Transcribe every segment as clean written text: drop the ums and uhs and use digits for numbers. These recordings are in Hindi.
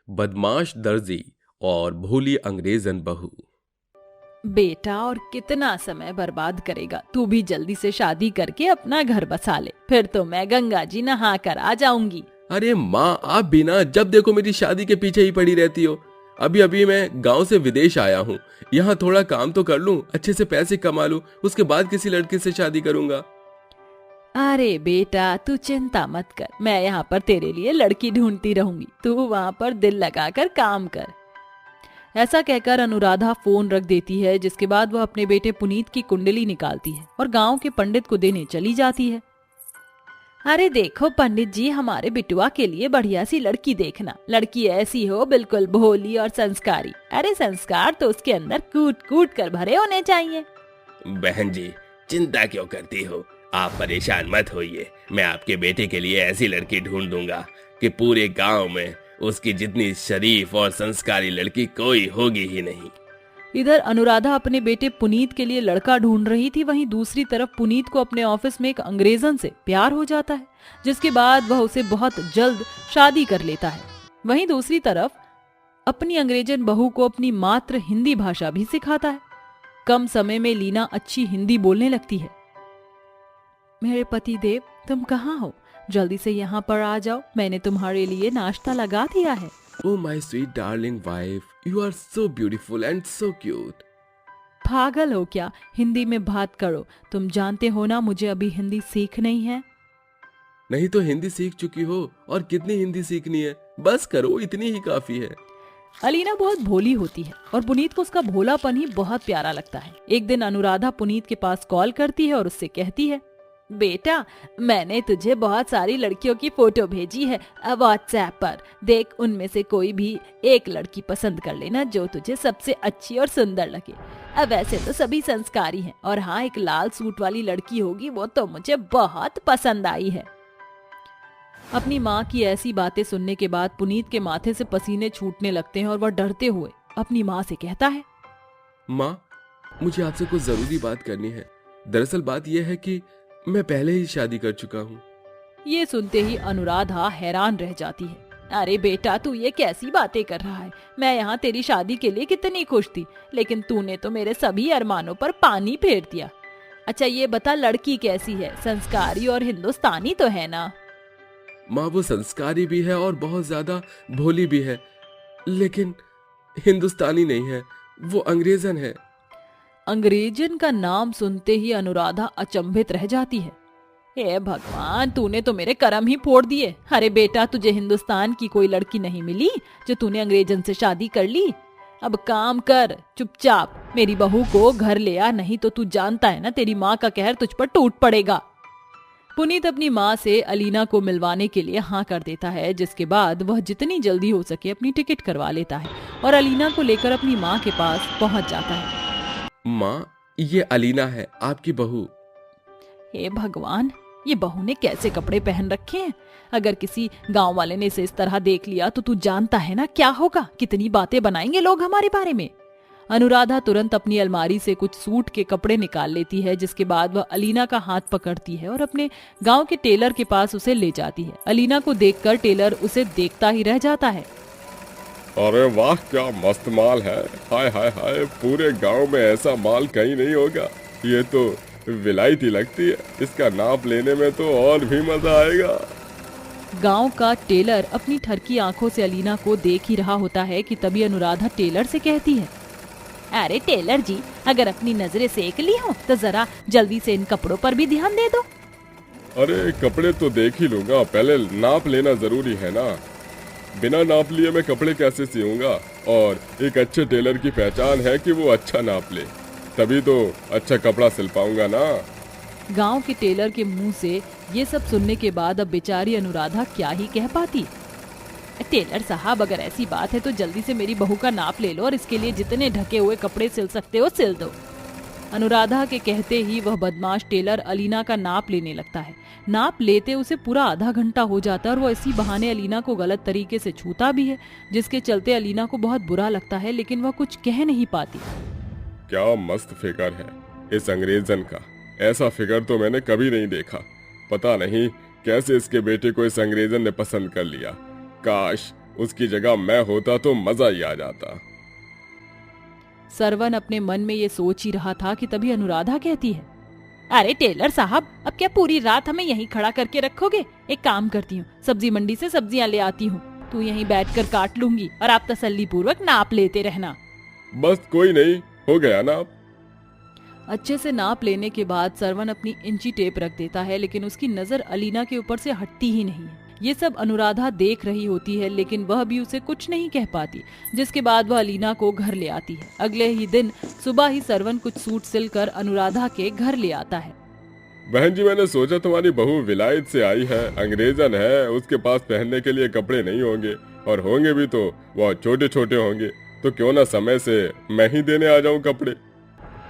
बदमाश दर्जी और भोली अंग्रेजन बहू। बेटा और कितना समय बर्बाद करेगा, तू भी जल्दी से शादी करके अपना घर बसा ले, फिर तो मैं गंगा जी नहा कर आ जाऊंगी। अरे माँ, आप भी ना जब देखो मेरी शादी के पीछे ही पड़ी रहती हो। अभी अभी मैं गांव से विदेश आया हूँ, यहाँ थोड़ा काम तो कर लूँ, अच्छे से पैसे कमा लूँ, उसके बाद किसी लड़के से शादी करूंगा। अरे बेटा तू चिंता मत कर, मैं यहाँ पर तेरे लिए लड़की ढूंढती रहूंगी, तू वहाँ पर दिल लगाकर काम कर। ऐसा कहकर अनुराधा फोन रख देती है, जिसके बाद वह अपने बेटे पुनीत की कुंडली निकालती है और गांव के पंडित को देने चली जाती है। अरे देखो पंडित जी, हमारे बिटुआ के लिए बढ़िया सी लड़की देखना, लड़की ऐसी हो बिल्कुल भोली और संस्कारी। अरे संस्कार तो उसके अंदर कूट कूट कर भरे होने चाहिए। बहन जी, चिंता क्यों करती हो, आप परेशान मत होइए, मैं आपके बेटे के लिए ऐसी लड़की ढूंढ दूंगा कि पूरे गांव में उसकी जितनी शरीफ और संस्कारी लड़की कोई होगी ही नहीं। इधर अनुराधा अपने बेटे पुनीत के लिए लड़का ढूंढ रही थी, वहीं दूसरी तरफ पुनीत को अपने ऑफिस में एक अंग्रेजन से प्यार हो जाता है, जिसके बाद वह उसे बहुत जल्द शादी कर लेता है। वहीं दूसरी तरफ अपनी अंग्रेजन बहू को अपनी मात्र हिंदी भाषा भी सिखाता है। कम समय में लीना अच्छी हिंदी बोलने लगती है। मेरे पति देव, तुम कहाँ हो? जल्दी से यहाँ पर आ जाओ, मैंने तुम्हारे लिए नाश्ता लगा दिया है। Oh my sweet darling wife, you are so beautiful and so cute. पागल हो क्या? हिंदी में बात करो, तुम जानते हो ना मुझे अभी हिंदी सीख नहीं है। नहीं तो हिंदी सीख चुकी हो, और कितनी हिंदी सीखनी है? बस करो, इतनी ही काफी है। अलीना बहुत भोली होती है और पुनीत को उसका भोलापन ही बहुत प्यारा लगता है। एक दिन अनुराधा पुनीत के पास कॉल करती है और उससे कहती है, बेटा मैंने तुझे बहुत सारी लड़कियों की फोटो भेजी है व्हाट्सएप पर, देख उनमें से कोई भी एक लड़की पसंद कर लेना जो तुझे सबसे अच्छी और सुंदर लगे। अब वैसे तो सभी संस्कारी हैं, और हाँ एक लाल सूट वाली लड़की होगी, वो तो मुझे बहुत पसंद आई है। अपनी माँ की ऐसी बातें सुनने के बाद पुनीत के माथे से पसीने छूटने लगते हैं और वह डरते हुए अपनी माँ से कहता है, माँ, मुझे आपसे कुछ जरूरी बात करनी है। दरअसल बात यह है कि मैं पहले ही शादी कर चुका हूँ। ये सुनते ही अनुराधा हैरान रह जाती है। अरे बेटा तू ये कैसी बातें कर रहा है? मैं यहाँ तेरी शादी के लिए कितनी खुश थी, लेकिन तूने तो मेरे सभी अरमानों पर पानी फेर दिया। अच्छा ये बता, लड़की कैसी है? संस्कारी और हिंदुस्तानी तो है ना? माँ वो संस्कारी भी है और बहुत ज्यादा भोली भी है, लेकिन हिंदुस्तानी नहीं है, वो अंग्रेजन है। अंग्रेजन का नाम सुनते ही अनुराधा अचंभित रह जाती है। हे भगवान, तूने तो मेरे करम ही फोड़ दिए। अरे बेटा, तुझे हिंदुस्तान की कोई लड़की नहीं मिली जो तूने अंग्रेजन से शादी कर ली? अब काम कर, चुपचाप मेरी बहू को घर ले आ, नहीं तो तू जानता है ना तेरी माँ का कहर तुझ पर टूट पड़ेगा। पुनीत अपनी माँ से अलीना को मिलवाने के लिए हाँ कर देता है, जिसके बाद वह जितनी जल्दी हो सके अपनी टिकट करवा लेता है और अलीना को लेकर अपनी माँ के पास पहुंच जाता है। माँ, ये अलीना है, आपकी बहू। हे भगवान, ये बहू ने कैसे कपड़े पहन रखे हैं? अगर किसी गांव वाले ने इसे इस तरह देख लिया तो तू जानता है ना क्या होगा, कितनी बातें बनाएंगे लोग हमारे बारे में। अनुराधा तुरंत अपनी अलमारी से कुछ सूट के कपड़े निकाल लेती है, जिसके बाद वह अलीना का हाथ पकड़ती है और अपने गांव के टेलर के पास उसे ले जाती है। अलीना को देखकर टेलर उसे देखता ही रह जाता है। अरे वाह, क्या मस्त माल है। हाय हाय हाय, पूरे गांव में ऐसा माल कहीं नहीं होगा। ये तो विलायती लगती है, इसका नाप लेने में तो और भी मजा आएगा। गांव का टेलर अपनी ठरकी आंखों से अलीना को देख ही रहा होता है कि तभी अनुराधा टेलर से कहती है, अरे टेलर जी, अगर अपनी नजरें सेक ली हो तो जरा जल्दी से इन कपड़ों पर भी ध्यान दे दो। अरे कपड़े तो देख ही लूंगा, पहले नाप लेना जरूरी है ना। बिना नाप लिए मैं कपड़े कैसे सियूंगा? और एक अच्छे टेलर की पहचान है कि वो अच्छा नाप ले, तभी तो अच्छा कपड़ा सिल पाऊंगा ना। गांव के टेलर के मुंह से ये सब सुनने के बाद अब बेचारी अनुराधा क्या ही कह पाती। टेलर साहब, अगर ऐसी बात है तो जल्दी से मेरी बहू का नाप ले लो और इसके लिए जितने ढके हुए कपड़े सिल सकते हो सिल दो। अनुराधा के कहते ही वह बदमाश टेलर अलीना का नाप लेने लगता है। नाप लेते उसे पूरा आधा घंटा हो जाता है और वो इसी बहाने अलीना को गलत तरीके से छूता भी है, जिसके चलते अलीना को बहुत बुरा लगता है, लेकिन वह कुछ कह नहीं पाती। क्या मस्त फिगर है इस अंग्रेजन का, ऐसा फिगर तो मैंने कभी नहीं देखा। पता नहीं कैसे इसके बेटे को इस अंग्रेजन ने पसंद कर लिया। काश उसकी जगह मैं होता तो मजा ही आ जाता। सरवन अपने मन में ये सोच ही रहा था कि तभी अनुराधा कहती है, अरे टेलर साहब, अब क्या पूरी रात हमें यहीं खड़ा करके रखोगे? एक काम करती हूँ, सब्जी मंडी से सब्जियाँ ले आती हूँ, तू यहीं बैठकर काट लूंगी और आप तसल्ली पूर्वक नाप लेते रहना। बस कोई नहीं, हो गया ना। अच्छे से नाप लेने के बाद सरवन अपनी इंची टेप रख देता है, लेकिन उसकी नजर अलीना के ऊपर से हटती ही नहीं है। ये सब अनुराधा देख रही होती है, लेकिन वह भी उसे कुछ नहीं कह पाती, जिसके बाद वह अलीना को घर ले आती है। अगले ही दिन सुबह ही सरवन कुछ सूट सिलकर अनुराधा के घर ले आता है। बहन जी, मैंने सोचा तुम्हारी बहू विलायत से आई है, अंग्रेजन है, उसके पास पहनने के लिए कपड़े नहीं होंगे, और होंगे भी तो वह छोटे छोटे होंगे, तो क्यों ना समय से मैं ही देने आ जाऊं कपड़े।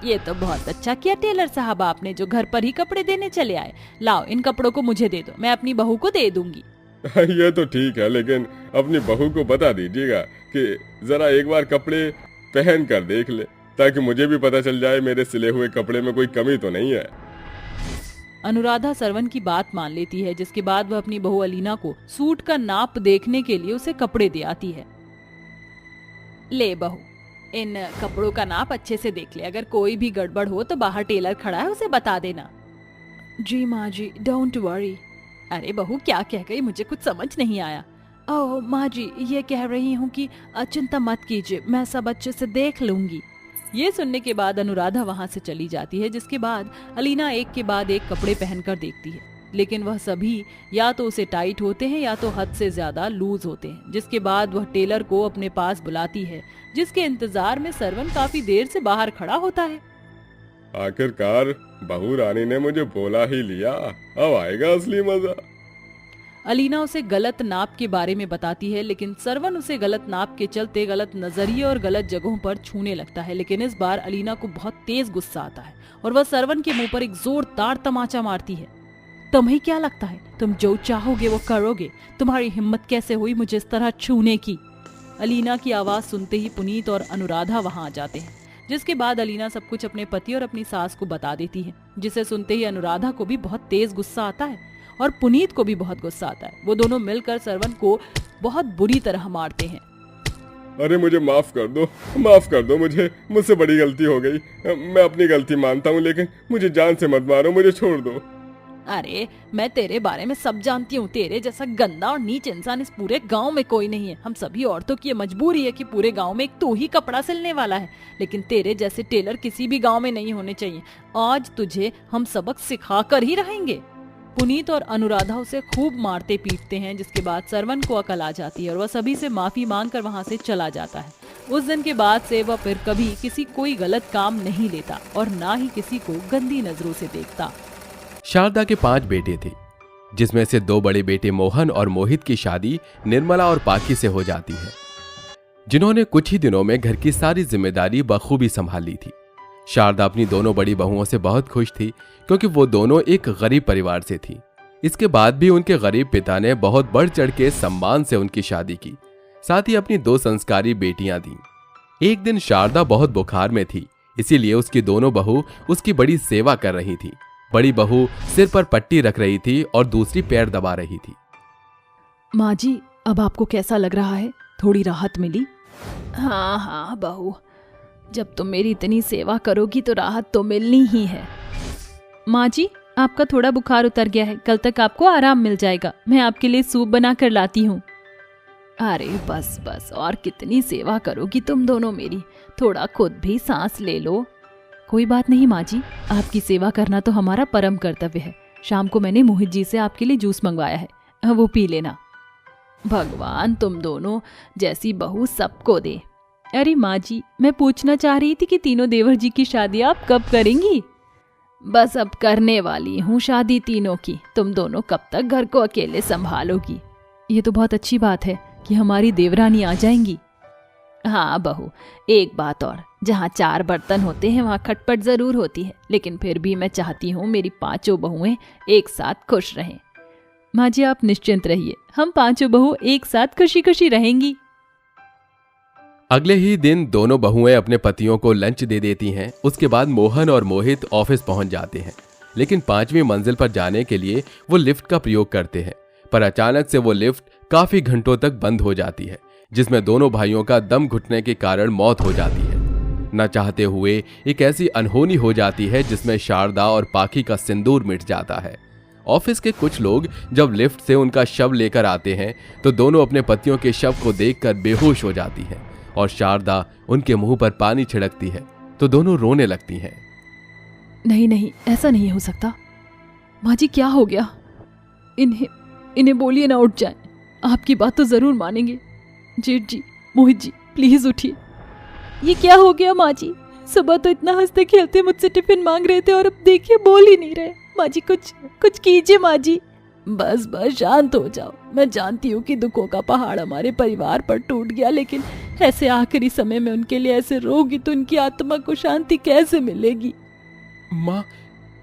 ये तो बहुत अच्छा किया टेलर साहब आपने, जो घर पर ही कपड़े देने चले आए। लाओ, इन कपड़ों को मुझे दे दो, मैं अपनी बहू को दे दूंगी। ये तो ठीक है, लेकिन अपनी बहू को बता दीजिएगा कि जरा एक बार कपड़े पहन कर देख ले, ताकि मुझे भी पता चल जाए मेरे सिले हुए कपड़े में कोई कमी तो नहीं है। अनुराधा सरवन की बात मान लेती है, जिसके बाद वह अपनी बहू अलीना को सूट का नाप देखने के लिए उसे कपड़े दे आती है। ले बहू, इन कपड़ों का नाप अच्छे से देख ले, अगर कोई भी गड़बड़ हो तो बाहर टेलर खड़ा है, उसे बता देना। जी माँ जी, डोंट वरी। अरे बहू, क्या कह गई? मुझे कुछ समझ नहीं आया। ओह माँ जी, ये कह रही हूँ कि चिंता मत कीजिए, मैं सब अच्छे से देख लूंगी। ये सुनने के बाद अनुराधा वहाँ से चली जाती है, जिसके बाद अलीना एक के बाद एक कपड़े पहनकर देखती है, लेकिन वह सभी या तो उसे टाइट होते हैं या तो हद से ज्यादा लूज होते हैं। जिसके बाद वह टेलर को अपने पास बुलाती है, जिसके इंतजार में सरवन काफी देर से बाहर खड़ा होता है। आखिरकार बहू रानी ने मुझे बोला ही लिया, अब आएगा असली मजा। अलीना उसे गलत नाप के बारे में बताती है, लेकिन सरवन उसे गलत नाप के चलते गलत नजरिए और गलत जगहों पर छूने लगता है। लेकिन इस बार अलीना को बहुत तेज गुस्सा आता है और वह सरवन के मुंह पर एक जोरदार तमाचा मारती है। तुम्हें क्या लगता है तुम जो चाहोगे वो करोगे? तुम्हारी हिम्मत कैसे हुई मुझे इस तरह छूने की? अलीना की आवाज सुनते ही पुनीत और अनुराधा वहां आ जाते हैं, जिसके बाद अलीना सब कुछ अपने पति और अपनी सास को बता देती है, जिसे सुनते ही अनुराधा को भी बहुत तेज गुस्सा आता है और पुनीत को भी बहुत गुस्सा आता है। वो दोनों मिलकर सरवन को बहुत बुरी तरह मारते हैं। अरे मुझे माफ कर दो, मुझसे बड़ी गलती हो गई, मैं अपनी गलती मानता हूँ, लेकिन मुझे जान से मत मारो, मुझे छोड़ दो। अरे मैं तेरे बारे में सब जानती हूँ, तेरे जैसा गंदा और नीच इंसान इस पूरे गांव में कोई नहीं है। हम सभी औरतों की ये मजबूरी है कि पूरे गांव में एक तू ही कपड़ा सिलने वाला है, लेकिन तेरे जैसे टेलर किसी भी गांव में नहीं होने चाहिए। आज तुझे हम सबक सिखा कर ही रहेंगे। पुनीत और अनुराधा उसे खूब मारते पीटते हैं, जिसके बाद सरवन को अकल आ जाती है और वह सभी से माफी मांगकर वहां से चला जाता है। उस दिन के बाद से वह फिर कभी किसी कोई गलत काम नहीं लेता और ना ही किसी को गंदी नजरों से देखता। शारदा के 5 बेटे थे, जिसमें से 2 बड़े बेटे मोहन और मोहित की शादी निर्मला और पाखी से हो जाती है, जिन्होंने कुछ ही दिनों में घर की सारी जिम्मेदारी बखूबी संभाल ली थी। शारदा अपनी दोनों बड़ी बहुओं से बहुत खुश थी, क्योंकि वो दोनों एक गरीब परिवार से थी। इसके बाद भी उनके गरीब पिता ने बहुत बढ़ चढ़ के सम्मान से उनकी शादी की, साथ ही अपनी 2 संस्कारी बेटियां दी। एक दिन शारदा बहुत बुखार में थी, इसीलिए उसकी दोनों बहू उसकी बड़ी सेवा कर रही थी। बड़ी बहू सिर पर पट्टी रख रही थी और दूसरी पैर दबा रही थी। माँ जी, अब आपको कैसा लग रहा है? थोड़ी राहत मिली? हाँ बहू, जब तुम मेरी इतनी सेवा करोगी तो राहत तो मिलनी ही है। माँ जी, आपका थोड़ा बुखार उतर गया है, कल तक आपको आराम मिल जाएगा। मैं आपके लिए सूप बना कर लाती हूँ। अरे बस, और कितनी सेवा करोगी तुम दोनों मेरी, थोड़ा खुद भी सांस ले लो। कोई बात नहीं माँ जी, आपकी सेवा करना तो हमारा परम कर्तव्य है। शाम को मैंने मोहित जी से आपके लिए जूस मंगवाया है, वो पी लेना। भगवान तुम दोनों जैसी बहू सबको दे। अरे माँ जी, मैं पूछना चाह रही थी कि तीनों देवर जी की शादी आप कब करेंगी? बस अब करने वाली हूँ शादी तीनों की। तुम दोनों कब तक घर को अकेले संभालोगी? ये तो बहुत अच्छी बात है कि हमारी देवरानी आ जाएंगी। हाँ बहू, एक बात और, जहाँ 4 बर्तन होते हैं वहाँ खटपट जरूर होती है, लेकिन फिर भी मैं चाहती हूँ मेरी 5 बहुएं एक साथ खुश रहें। माँ जी आप निश्चिंत रहिए, हम 5 बहू एक साथ खुशी खुशी रहेंगी। अगले ही दिन दोनों बहुएं अपने पतियों को लंच दे देती हैं। उसके बाद मोहन और मोहित ऑफिस पहुंच जाते हैं, लेकिन 5वीं मंजिल पर जाने के लिए वो लिफ्ट का प्रयोग करते हैं, पर अचानक से वो लिफ्ट काफी घंटों तक बंद हो जाती है, जिसमें दोनों भाइयों का दम घुटने के कारण मौत हो जाती है। न चाहते हुए एक ऐसी अनहोनी हो जाती है जिसमें शारदा और पाखी का सिंदूर मिट जाता है। ऑफिस के कुछ लोग जब लिफ्ट से उनका शव लेकर आते हैं तो दोनों अपने पतियों के शव को देखकर बेहोश हो जाती हैं और शारदा उनके मुंह पर पानी छिड़कती है तो दोनों रोने लगती हैं। नहीं नहीं, ऐसा नहीं हो सकता। माँ जी क्या हो गया? इन्हें बोलिए ना उठ जाएं। आपकी बात तो जरूर मानेंगे। जेठ जी, मोहित जी, प्लीज उठिए। ये क्या हो गया माँ जी? सुबह तो इतना हंसते खेलते मुझसे टिफिन मांग रहे थे और अब देखिए बोल ही नहीं रहे। माँ जी कुछ कीजिए माँ जी। बस शांत हो जाओ। मैं जानती हूँ कि दुखों का पहाड़ हमारे परिवार पर टूट गया, लेकिन ऐसे आखिरी समय में उनके लिए ऐसे रोगी तो उनकी आत्मा को शांति कैसे मिलेगी? माँ,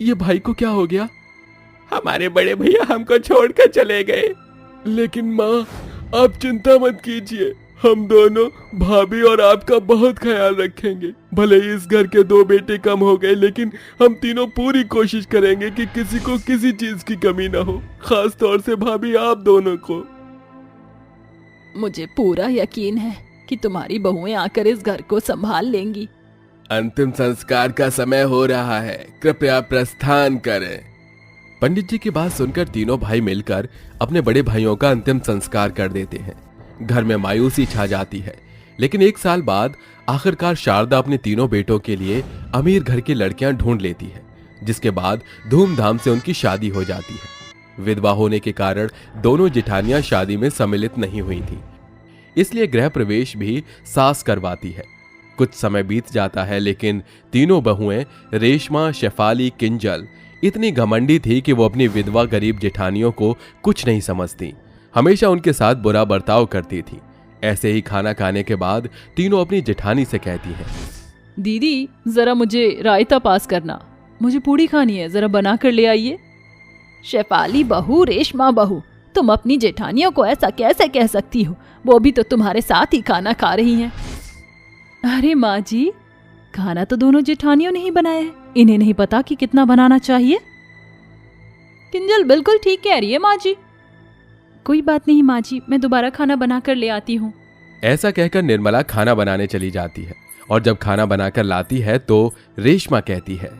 ये भाई को क्या हो गया? हमारे बड़े भैया हमको छोड़कर चले गए। लेकिन माँ, आप चिंता मत कीजिए, हम दोनों भाभी और आपका बहुत ख्याल रखेंगे। भले ही इस घर के 2 बेटे कम हो गए, लेकिन हम तीनों पूरी कोशिश करेंगे कि किसी को किसी चीज की कमी ना हो, खास तौर से भाभी आप दोनों को। मुझे पूरा यकीन है कि तुम्हारी बहुएं आकर इस घर को संभाल लेंगी। अंतिम संस्कार का समय हो रहा है, कृपया प्रस्थान करें। पंडित जी की बात सुनकर तीनों भाई मिलकर अपने बड़े भाइयों का अंतिम संस्कार कर देते हैं। घर में मायूसी छा जाती है, लेकिन 1 साल बाद आखिरकार शारदा अपने तीनों बेटों के लिए अमीर घर की लड़कियां ढूंढ लेती है, जिसके बाद धूमधाम से उनकी शादी हो जाती है। विधवा होने के कारण दोनों जेठानियां शादी में सम्मिलित नहीं हुई थी, इसलिए गृह प्रवेश भी सास करवाती है। कुछ समय बीत जाता है, लेकिन तीनों बहुएं रेशमा, शेफाली, किंजल इतनी घमंडी थी कि वो अपनी विधवा गरीब जेठानियों को कुछ नहीं समझती, हमेशा उनके साथ बुरा बर्ताव करती थी। ऐसे ही खाना खाने के बाद तीनों अपनी जेठानी से कहती हैं, दीदी जरा मुझे रायता पास करना, मुझे पूड़ी खानी है, जरा बना कर ले आइए। शेफाली बहू, रेशमा बहू, तुम अपनी जेठानियों को ऐसा कैसे कह सकती हो? वो भी तो तुम्हारे साथ ही खाना खा रही हैं। अरे माँ जी, खाना तो दोनों जेठानियों ने ही बनाया है, इन्हें नहीं पता कि कितना बनाना चाहिए। किंजल बिल्कुल ठीक कह रही है माँ जी। कोई बात नहीं माँ जी, मैं दोबारा खाना बना कर ले आती हूँ। ऐसा कहकर निर्मला खाना बनाने चली जाती है और जब खाना बनाकर लाती है तो रेशमा कहती है,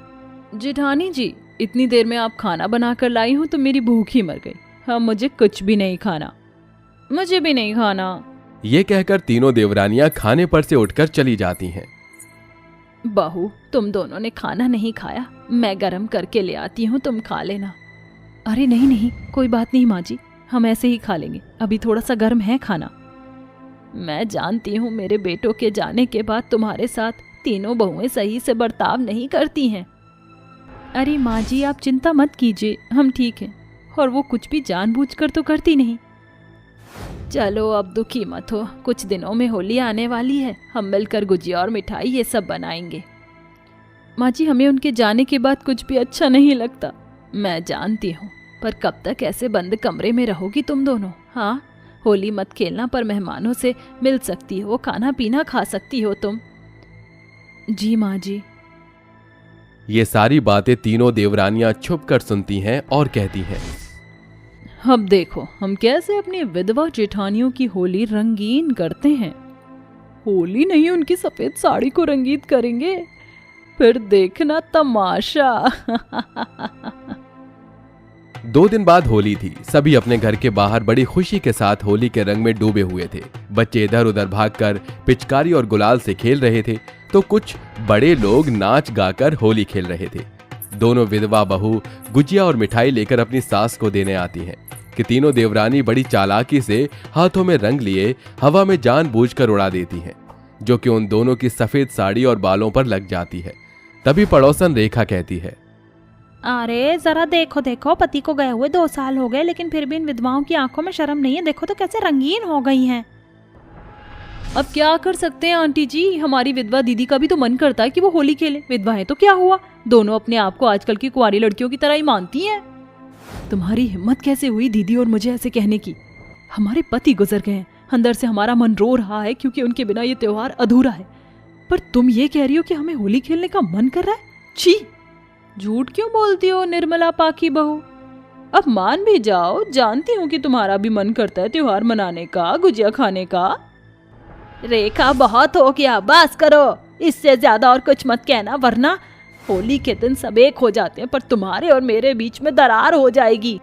जेठानी जी, इतनी देर में आप खाना बनाकर लाई हूँ तो मेरी भूख ही मर गई। हाँ, मुझे कुछ भी नहीं खाना। मुझे भी नहीं खाना। ये कहकर तीनों देवरानियां खाने पर से उठकर चली जाती हैं। बहू, तुम दोनों ने खाना नहीं खाया, मैं गरम करके ले आती हूँ, तुम खा लेना। अरे नहीं नहीं, कोई बात नहीं माँ जी, हम ऐसे ही खा लेंगे, अभी थोड़ा सा गर्म है खाना। मैं जानती हूँ मेरे बेटों के जाने के बाद तुम्हारे साथ तीनों बहुएं सही से बर्ताव नहीं करती हैं। अरे माँ जी, आप चिंता मत कीजिए, हम ठीक हैं, और वो कुछ भी जानबूझकर तो करती नहीं। चलो अब दुखी मत हो, कुछ दिनों में होली आने वाली है, हम मिलकर गुजिया और मिठाई ये सब बनाएंगे। माँ जी, हमें उनके जाने के बाद कुछ भी अच्छा नहीं लगता, मैं जानती हूँ, पर कब तक ऐसे बंद कमरे में रहोगी तुम दोनों? हाँ, होली मत खेलना, पर मेहमानों से मिल सकती हो, खाना पीना खा सकती हो तुम। जी माँ जी। ये सारी बातें तीनों देवरानियां छुप कर सुनती हैं और कहती हैं, अब देखो हम कैसे अपनी विधवा जेठानियों की होली रंगीन करते हैं। होली नहीं, उनकी सफेद साड़ी को रंगीत करेंगे, फिर देखना तमाशा। 2 दिन बाद होली थी। सभी अपने घर के बाहर बड़ी खुशी के साथ होली के रंग में डूबे हुए थे। बच्चे इधर उधर भागकर पिचकारी और गुलाल से खेल रहे थे, तो कुछ बड़े लोग नाच गाकर होली खेल रहे थे। दोनों विधवा बहू गुजिया और मिठाई लेकर अपनी सास को देने आती हैं कि तीनों देवरानी बड़ी चालाकी से हाथों में रंग लिए हवा में जानबूझकर उड़ा देती हैं, जो कि उन दोनों की सफेद साड़ी और बालों पर लग जाती है। तभी पड़ोसन रेखा कहती है, अरे जरा देखो देखो, पति को गए हुए 2 साल हो गए, लेकिन फिर भी इन विधवाओं की आंखों में शर्म नहीं है, देखो तो कैसे रंगीन हो गई हैं। अब क्या कर सकते हैं आंटी जी, हमारी विधवा दीदी का भी तो मन करता है कि वो होली खेले। विधवा है तो क्या हुआ, दोनों अपने आप को आजकल की कुंवारी लड़कियों की तरह ही मानती हैं। तुम्हारी हिम्मत कैसे हुई दीदी और मुझे ऐसे कहने की? हमारे पति गुजर गए हैं, अंदर से हमारा मन रो रहा है क्योंकि उनके बिना ये त्योहार अधूरा है, पर तुम ये कह रही हो कि हमें होली खेलने का मन कर रहा है? छी, झूठ क्यों बोलती हो निर्मला पाकी बहू? अब मान भी जाओ, जानती हूँ कि तुम्हारा भी मन करता है त्योहार मनाने का, गुजिया खाने का। रेखा बहुत हो गया, बस करो, इससे ज्यादा और कुछ मत कहना, वरना होली के दिन सब एक हो जाते हैं पर तुम्हारे और मेरे बीच में दरार हो जाएगी।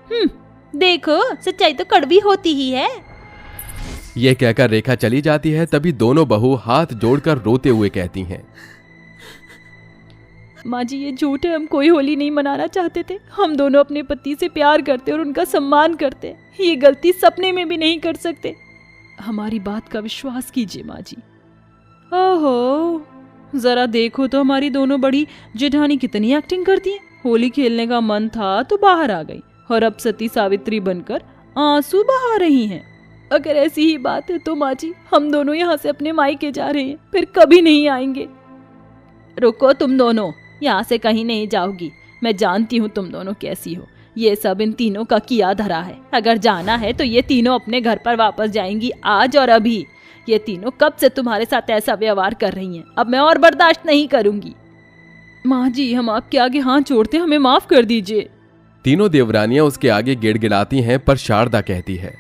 देखो सच्चाई तो कड़वी होती ही है। ये कहकर रेखा चली जाती है। तभी दोनों बहू हाथ जोड़कर रोते हुए कहती हैं, माँ जी ये झूठ है, हम कोई होली नहीं मनाना चाहते थे। हम दोनों अपने पति से प्यार करते और उनका सम्मान करते, ये गलती सपने में भी नहीं कर सकते। हमारी बात का विश्वास कीजिए माँ जी। ओहो, जरा देखो तो हमारी दोनों बड़ी जेठानी कितनी एक्टिंग करती है। होली खेलने का मन था तो बाहर आ गई और अब सती सावित्री बनकर आंसू बहा रही हैं। अगर ऐसी ही बात है तो माँ जी हम दोनों यहाँ से अपने मायके जा रहे हैं, फिर कभी नहीं आएंगे। रुको, तुम दोनों यहाँ से कहीं नहीं जाओगी। मैं जानती हूँ तुम दोनों कैसी हो। ये सब इन तीनों का किया धरा है। अगर जाना है तो ये तीनों अपने घर पर वापस जाएंगी आज और अभी। ये तीनों कब से तुम्हारे साथ ऐसा व्यवहार कर रही हैं, अब मैं और बर्दाश्त नहीं करूंगी। माँ जी हम आपके आगे हाथ जोड़ते हैं, हमें माफ कर दीजिए। तीनों देवरानियां उसके आगे गिड़गिड़ाती हैं, पर शारदा कहती है,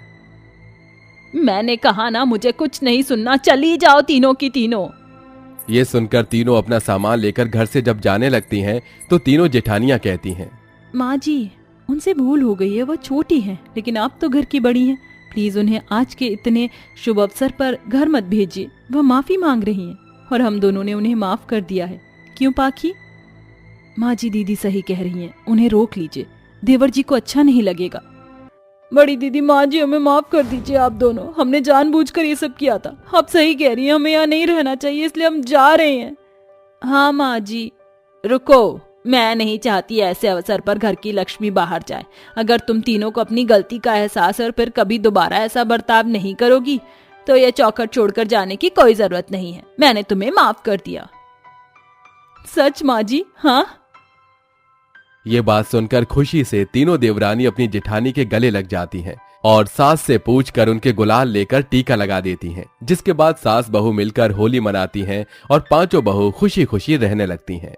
मैंने कहा ना मुझे कुछ नहीं सुनना, चली जाओ तीनों की तीनों। ये सुनकर तीनों अपना सामान लेकर घर से जब जाने लगती हैं तो तीनों जेठानियां कहती हैं, माँ जी उनसे भूल हो गई है, वह छोटी हैं, लेकिन आप तो घर की बड़ी हैं। प्लीज उन्हें आज के इतने शुभ अवसर पर घर मत भेजिए। वह माफी मांग रही हैं और हम दोनों ने उन्हें माफ कर दिया है। क्यों पाखी? माँ जी दीदी सही कह रही हैं, उन्हें रोक लीजिए, देवर जी को अच्छा नहीं लगेगा। बड़ी दीदी माँ जी हमें माफ कर दीजिए, आप दोनों, हमने जानबूझकर ये सब किया था। आप सही कह रही हैं, हमें यहाँ नहीं रहना चाहिए, इसलिए हम जा रहे हैं। हाँ माँ जी। रुको, मैं नहीं चाहती ऐसे अवसर पर घर की लक्ष्मी बाहर जाए। अगर तुम तीनों को अपनी गलती का एहसास है और फिर कभी दोबारा ऐसा बर्ताव नहीं करोगी तो यह चौखट छोड़कर जाने की कोई जरूरत नहीं है। मैंने तुम्हें माफ कर दिया। सच माँ जी? हाँ। ये बात सुनकर खुशी से तीनों देवरानी अपनी जेठानी के गले लग जाती हैं और सास से पूछकर उनके गुलाल लेकर टीका लगा देती हैं, जिसके बाद सास बहू मिलकर होली मनाती हैं और पांचों बहू खुशी खुशी रहने लगती हैं।